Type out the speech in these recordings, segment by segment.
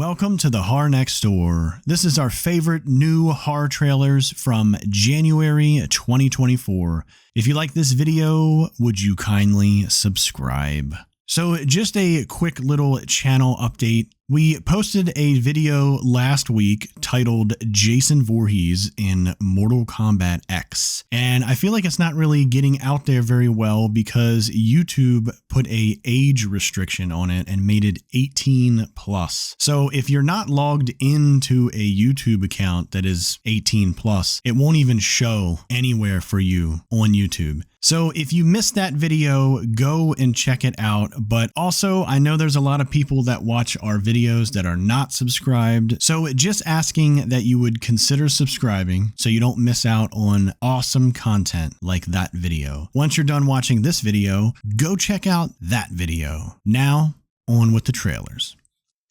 Welcome to the Horror Next Door. This is our favorite new horror trailers from January 2024. If you like this video, would you kindly subscribe? So just a quick little channel update. We posted a video last week titled Jason Voorhees in Mortal Kombat X. And I feel like it's not really getting out there very well because YouTube put an age restriction on it and made it 18 plus. So if you're not logged into a YouTube account that is 18 plus, it won't even show anywhere for you on YouTube. So if you missed that video, go and check it out. But also, I know there's a lot of people that watch our videos that are not subscribed. So just asking that you would consider subscribing so you don't miss out on awesome content like that video. Once you're done watching this video, go check out that video. Now, on with the trailers.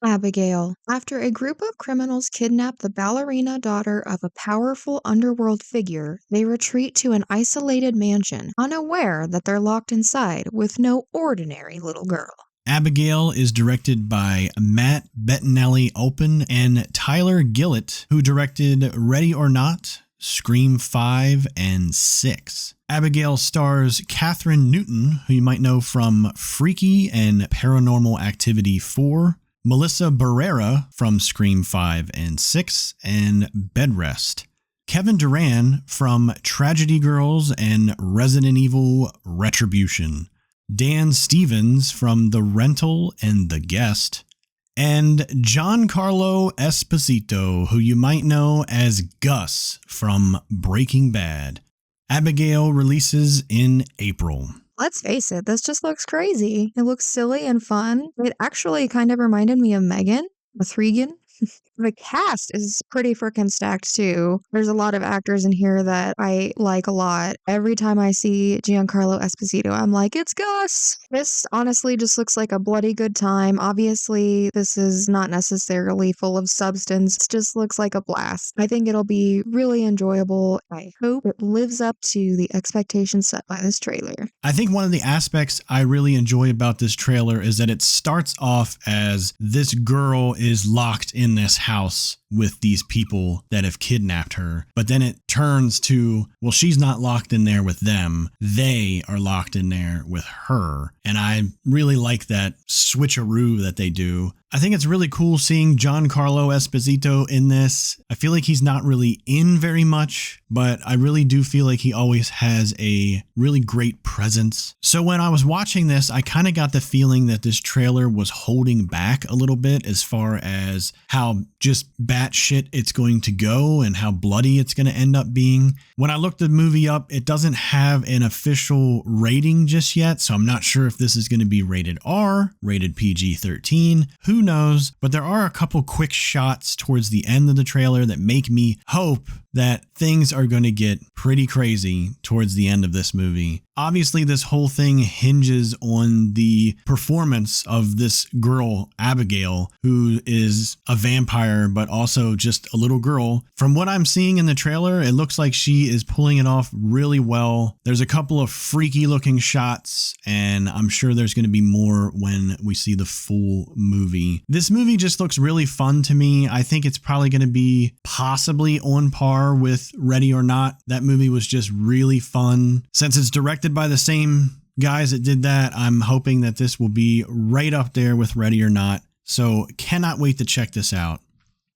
Abigail. After a group of criminals kidnap the ballerina daughter of a powerful underworld figure, they retreat to an isolated mansion, unaware that they're locked inside with no ordinary little girl. Abigail is directed by Matt Bettinelli-Olpin and Tyler Gillett, who directed Ready or Not, Scream 5, and 6. Abigail stars Catherine Newton, who you might know from Freaky and Paranormal Activity 4, Melissa Barrera from Scream 5 and 6, and Bedrest. Kevin Durant from Tragedy Girls and Resident Evil Retribution. Dan Stevens from The Rental and The Guest. And Giancarlo Esposito, who you might know as Gus from Breaking Bad. Abigail releases in April. Let's face it, this just looks crazy. It looks silly and fun. It actually kind of reminded me of Megan with Regan. The cast is pretty freaking stacked too. There's a lot of actors in here that I like a lot. Every time I see Giancarlo Esposito, I'm like, it's Gus! This honestly just looks like a bloody good time. Obviously, this is not necessarily full of substance. It just looks like a blast. I think it'll be really enjoyable. I hope it lives up to the expectations set by this trailer. I think one of the aspects I really enjoy about this trailer is that it starts off as this girl is locked in this house with these people that have kidnapped her. But then it turns to, well, she's not locked in there with them. They are locked in there with her. And I really like that switcheroo that they do. I think it's really cool seeing Giancarlo Esposito in this. I feel like he's not really in very much, but I really do feel like he always has a really great presence. So when I was watching this, I kind of got the feeling that this trailer was holding back a little bit as far as how just batshit it's going to go and how bloody it's going to end up being. When I looked the movie up, it doesn't have an official rating just yet, so I'm not sure if this is going to be rated R, rated PG-13. Who knows? But there are a couple quick shots towards the end of the trailer that make me hope that things are going to get pretty crazy towards the end of this movie. Obviously, this whole thing hinges on the performance of this girl, Abigail, who is a vampire, but also just a little girl. From what I'm seeing in the trailer, it looks like she is pulling it off really well. There's a couple of freaky looking shots, and I'm sure there's going to be more when we see the full movie. This movie just looks really fun to me. I think it's probably going to be possibly on par with Ready or Not. That movie was just really fun. Since it's directed by the same guys that did that, I'm hoping that this will be right up there with Ready or Not. So cannot wait to check this out.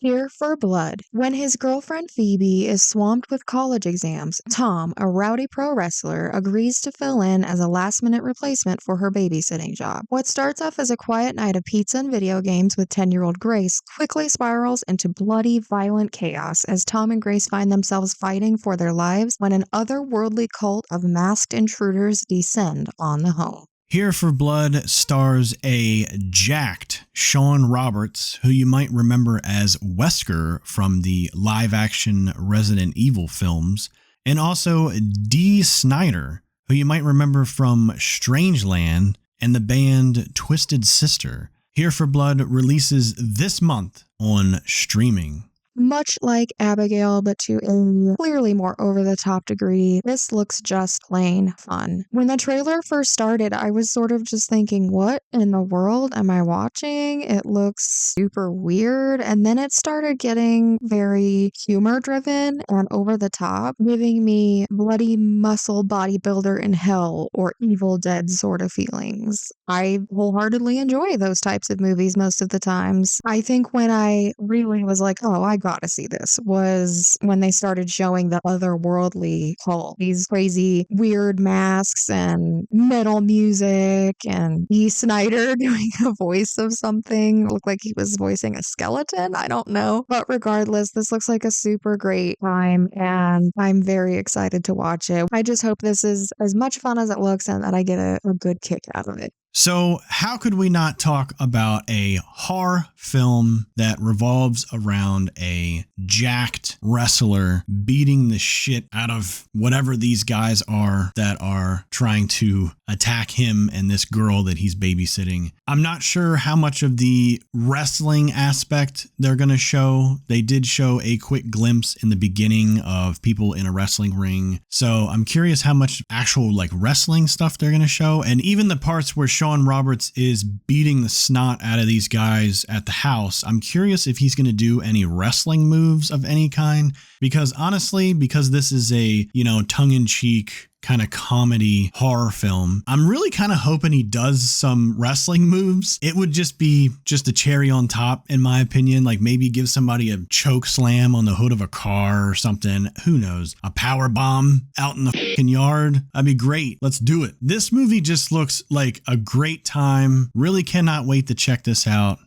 Here for Blood. When his girlfriend Phoebe is swamped with college exams, Tom, a rowdy pro wrestler, agrees to fill in as a last-minute replacement for her babysitting job. What starts off as a quiet night of pizza and video games with 10-year-old Grace quickly spirals into bloody, violent chaos as Tom and Grace find themselves fighting for their lives when an otherworldly cult of masked intruders descend on the home. Here for Blood stars a jacked Sean Roberts, who you might remember as Wesker from the live-action Resident Evil films, and also Dee Snider, who you might remember from Strangeland and the band Twisted Sister. Here for Blood releases this month on streaming. Much like Abigail, but to a clearly more over-the-top degree, this looks just plain fun. When the trailer first started, I was sort of just thinking, what in the world am I watching? It looks super weird. And then it started getting very humor-driven and over-the-top, giving me bloody muscle bodybuilder in hell or Evil Dead sort of feelings. I wholeheartedly enjoy those types of movies most of the times. I think when I really was like, oh, I gotta see this, was when they started showing the otherworldly Hulk. These crazy weird masks and metal music and Dee Snider doing a voice of something. It looked like he was voicing a skeleton. I don't know. But regardless, this looks like a super great time and I'm very excited to watch it. I just hope this is as much fun as it looks and that I get a good kick out of it. So how could we not talk about a horror film that revolves around a jacked wrestler beating the shit out of whatever these guys are that are trying to attack him and this girl that he's babysitting? I'm not sure how much of the wrestling aspect they're going to show. They did show a quick glimpse in the beginning of people in a wrestling ring. So I'm curious how much actual like wrestling stuff they're going to show. And even the parts where Sean Roberts is beating the snot out of these guys at the house, I'm curious if he's going to do any wrestling moves of any kind, because honestly, because this is a, tongue-in-cheek kind of comedy horror film, I'm really kind of hoping he does some wrestling moves. It would just be a cherry on top, in my opinion. Like maybe give somebody a choke slam on the hood of a car or something. Who knows? A power bomb out in the fucking yard. That'd be great. Let's do it. This movie just looks like a great time. Really cannot wait to check this out.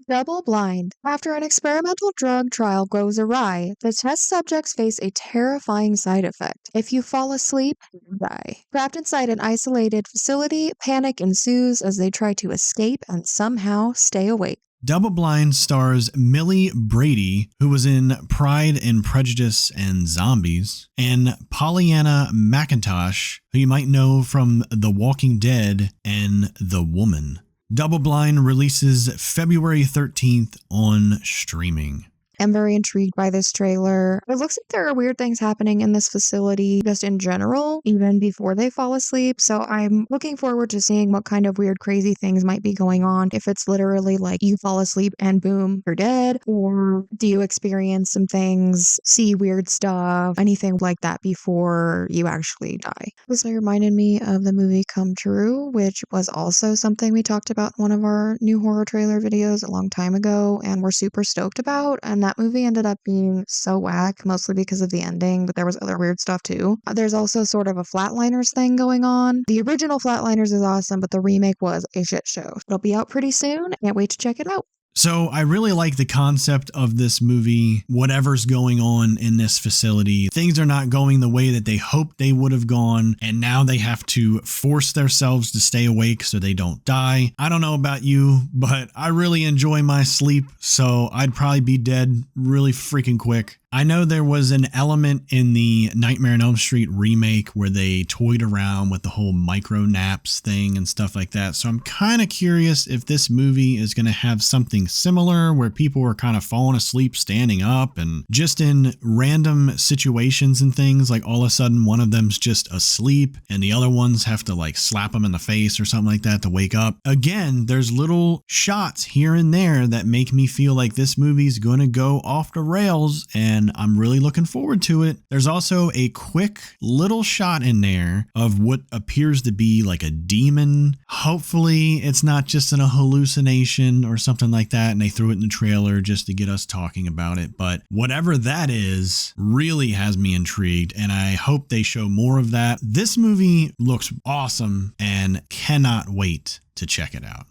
Double blind. After an experimental drug trial goes awry, the test subjects face a terrifying side effect. If you fall asleep, you die. Trapped inside an isolated facility, panic ensues as they try to escape and somehow stay awake. Double Blind stars Millie Brady, who was in Pride and Prejudice and Zombies, and Pollyanna McIntosh, who you might know from The Walking Dead and The Woman. Double Blind releases February 13th on streaming. I'm very intrigued by this trailer. It looks like there are weird things happening in this facility just in general, even before they fall asleep. So I'm looking forward to seeing what kind of weird, crazy things might be going on. If it's literally like you fall asleep and boom, you're dead, or do you experience some things, see weird stuff, anything like that before you actually die. This reminded me of the movie Come True, which was also something we talked about in one of our new horror trailer videos a long time ago and we're super stoked about. And that movie ended up being so whack, mostly because of the ending, but there was other weird stuff too. There's also sort of a Flatliners thing going on. The original Flatliners is awesome, but the remake was a shit show. It'll be out pretty soon. Can't wait to check it out. So I really like the concept of this movie. Whatever's going on in this facility, things are not going the way that they hoped they would have gone, and now they have to force themselves to stay awake so they don't die. I don't know about you, but I really enjoy my sleep, so I'd probably be dead really freaking quick. I know there was an element in the Nightmare on Elm Street remake where they toyed around with the whole micro naps thing and stuff like that. So I'm kind of curious if this movie is going to have something similar where people are kind of falling asleep standing up and just in random situations and things, like all of a sudden one of them's just asleep and the other ones have to like slap them in the face or something like that to wake up. Again, there's little shots here and there that make me feel like this movie's going to go off the rails, and I'm really looking forward to it. There's also a quick little shot in there of what appears to be like a demon. Hopefully it's not just a hallucination or something like that, and they threw it in the trailer just to get us talking about it. But whatever that is really has me intrigued, and I hope they show more of that. This movie looks awesome and cannot wait to check it out.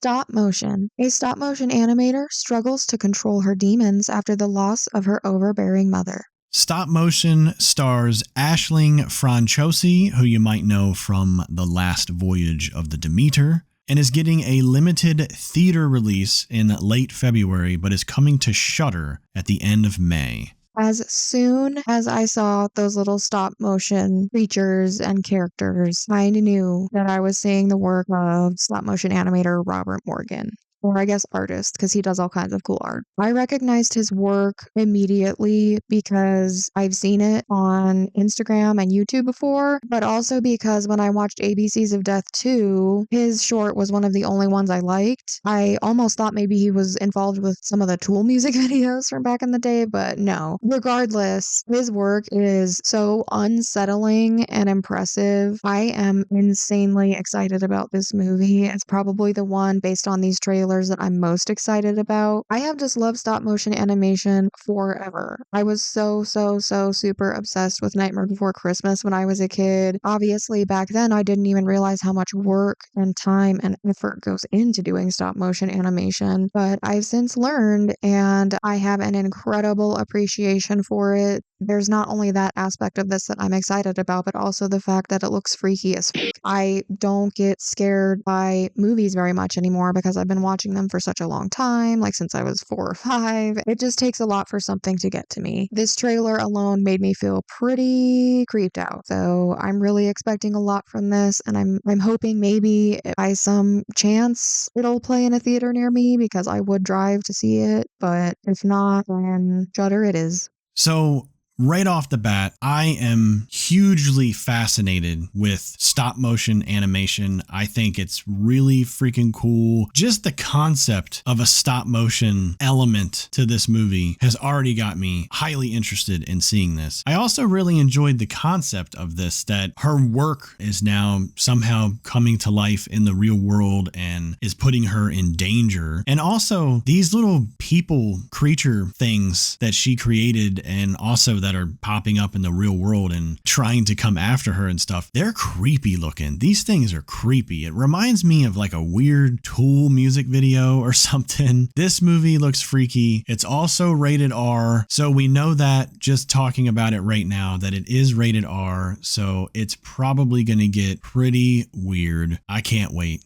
Stopmotion. A stop-motion animator struggles to control her demons after the loss of her overbearing mother. Stopmotion stars Aisling Franciosi, who you might know from The Last Voyage of the Demeter, and is getting a limited theater release in late February, but is coming to Shudder at the end of May. As soon as I saw those little stop motion creatures and characters, I knew that I was seeing the work of stop motion animator Robert Morgan. or I guess artist, because he does all kinds of cool art. I recognized his work immediately because I've seen it on Instagram and YouTube before, but also because when I watched ABCs of Death 2, his short was one of the only ones I liked. I almost thought maybe he was involved with some of the Tool music videos from back in the day, but no. Regardless, his work is so unsettling and impressive. I am insanely excited about this movie. It's probably the one based on these trailers that I'm most excited about. I have just loved stop motion animation forever. I was so super obsessed with Nightmare Before Christmas when I was a kid. Obviously, back then I didn't even realize how much work and time and effort goes into doing stop motion animation, but I've since learned and I have an incredible appreciation for it. There's not only that aspect of this that I'm excited about, but also the fact that it looks freaky as fuck. I don't get scared by movies very much anymore because I've been watching them for such a long time, like since I was 4 or 5. It just takes a lot for something to get to me. This trailer alone made me feel pretty creeped out. So I'm really expecting a lot from this, and I'm hoping maybe by some chance it'll play in a theater near me because I would drive to see it, but if not, then Shudder it is. So right off the bat, I am hugely fascinated with stop motion animation. I think it's really freaking cool. Just the concept of a stop motion element to this movie has already got me highly interested in seeing this. I also really enjoyed the concept of this, that her work is now somehow coming to life in the real world and is putting her in danger. And also these little people creature things that she created and also that are popping up in the real world and trying to come after her and stuff. They're creepy looking. These things are creepy. It reminds me of like a weird Tool music video or something. This movie looks freaky. It's also rated R. So we know that just talking about it right now that it is rated R. So it's probably going to get pretty weird. I can't wait.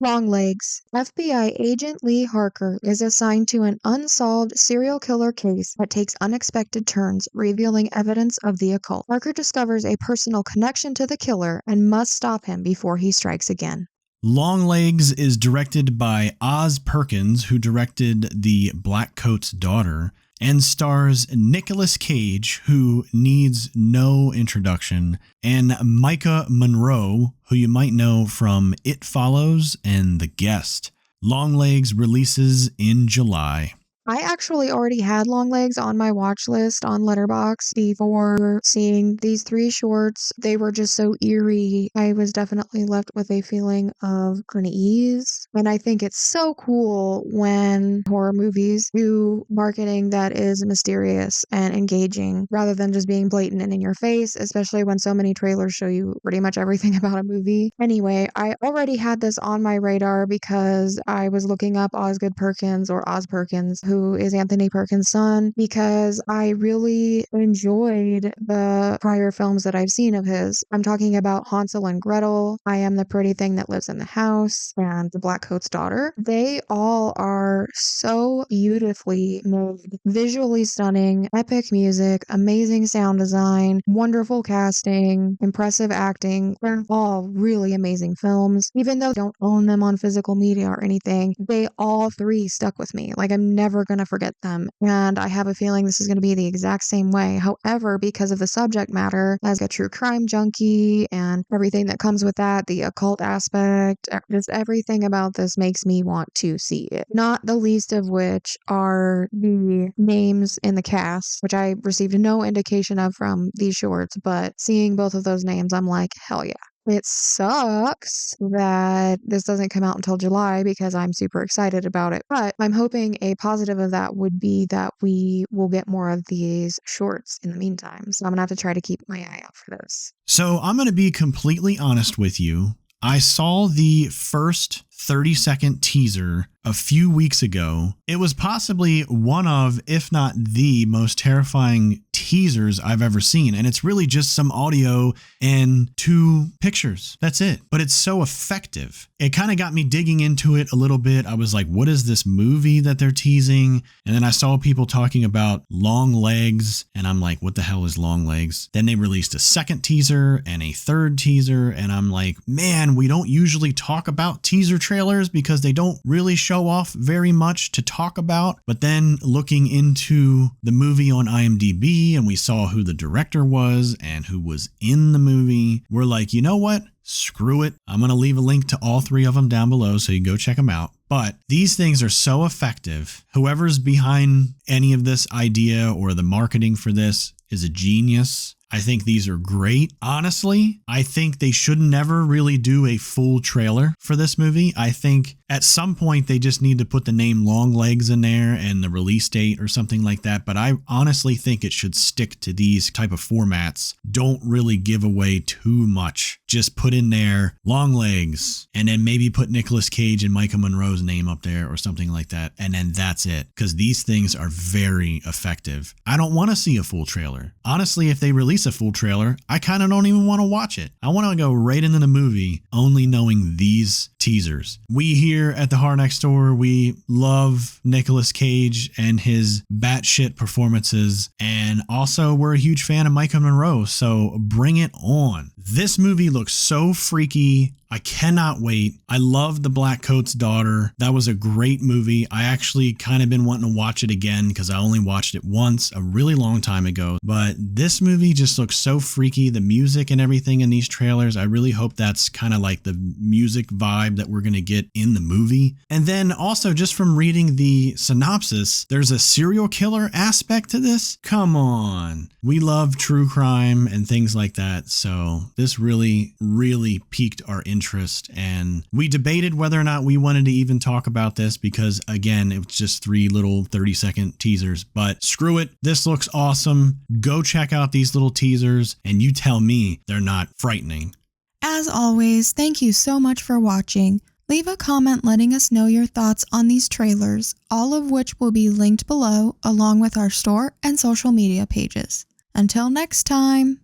Longlegs. FBI agent Lee Harker is assigned to an unsolved serial killer case that takes unexpected turns, revealing evidence of the occult. Harker discovers a personal connection to the killer and must stop him before he strikes again. Longlegs is directed by Oz Perkins, who directed The Black Coat's Daughter, and stars Nicolas Cage, who needs no introduction, and Micah Monroe, who you might know from It Follows and The Guest. Longlegs releases in July. I actually already had Longlegs on my watch list on Letterboxd before seeing these 3 shorts. They were just so eerie. I was definitely left with a feeling of unease. And I think it's so cool when horror movies do marketing that is mysterious and engaging rather than just being blatant and in your face, especially when so many trailers show you pretty much everything about a movie. Anyway, I already had this on my radar because I was looking up Osgood Perkins or Oz Perkins, who is Anthony Perkins' son, because I really enjoyed the prior films that I've seen of his. I'm talking about Hansel and Gretel, I Am the Pretty Thing That Lives in the House, and The Black Coat's Daughter. They all are so beautifully made, visually stunning, epic music, amazing sound design, wonderful casting, impressive acting. They're all really amazing films. Even though I don't own them on physical media or anything, they all 3 stuck with me. Like, I'm never going to forget them. And I have a feeling this is going to be the exact same way. However, because of the subject matter, as a true crime junkie and everything that comes with that, the occult aspect, just everything about this makes me want to see it. Not the least of which are the names in the cast, which I received no indication of from these shorts, but seeing both of those names, I'm like, hell yeah. It sucks that this doesn't come out until July because I'm super excited about it. But I'm hoping a positive of that would be that we will get more of these shorts in the meantime. So I'm going to have to try to keep my eye out for this. So I'm going to be completely honest with you. I saw the first 30-second teaser a few weeks ago. It was possibly one of, if not the most terrifying teasers I've ever seen. And it's really just some audio and 2 pictures. That's it. But it's so effective. It kind of got me digging into it a little bit. I was like, what is this movie that they're teasing? And then I saw people talking about Longlegs, and I'm like, what the hell is Longlegs? Then they released a second teaser and a third teaser, and I'm like, man, we don't usually talk about teaser trailers because they don't really show off very much to talk about. But then looking into the movie on IMDb, and we saw who the director was and who was in the movie, we're like, you know what? Screw it. I'm going to leave a link to all 3 of them down below so you can go check them out. But these things are so effective. Whoever's behind any of this idea or the marketing for this is a genius. I think these are great. Honestly, I think they should never really do a full trailer for this movie. I think at some point they just need to put the name Longlegs in there and the release date or something like that. But I honestly think it should stick to these type of formats. Don't really give away too much. Just put in there Longlegs and then maybe put Nicolas Cage and Micah Monroe's name up there or something like that. And then that's it. Because these things are very effective. I don't want to see a full trailer. Honestly, if they release a full trailer, I kind of don't even want to watch it. I want to go right into the movie only knowing these teasers. We here at the Horror Next Door, we love Nicolas Cage and his batshit performances, and also we're a huge fan of Micah Monroe, so bring it on. This movie looks so freaky. I cannot wait. I love The Black Coat's Daughter. That was a great movie. I actually kind of been wanting to watch it again because I only watched it once a really long time ago. But this movie just looks so freaky. The music and everything in these trailers, I really hope that's kind of like the music vibe that we're going to get in the movie. And then also just from reading the synopsis, there's a serial killer aspect to this. Come on. We love true crime and things like that. So this really, really piqued our interest, and we debated whether or not we wanted to even talk about this because again, it was just 3 little 30-second teasers, but screw it. This looks awesome. Go check out these little teasers and you tell me they're not frightening. As always, thank you so much for watching. Leave a comment letting us know your thoughts on these trailers, all of which will be linked below along with our store and social media pages. Until next time.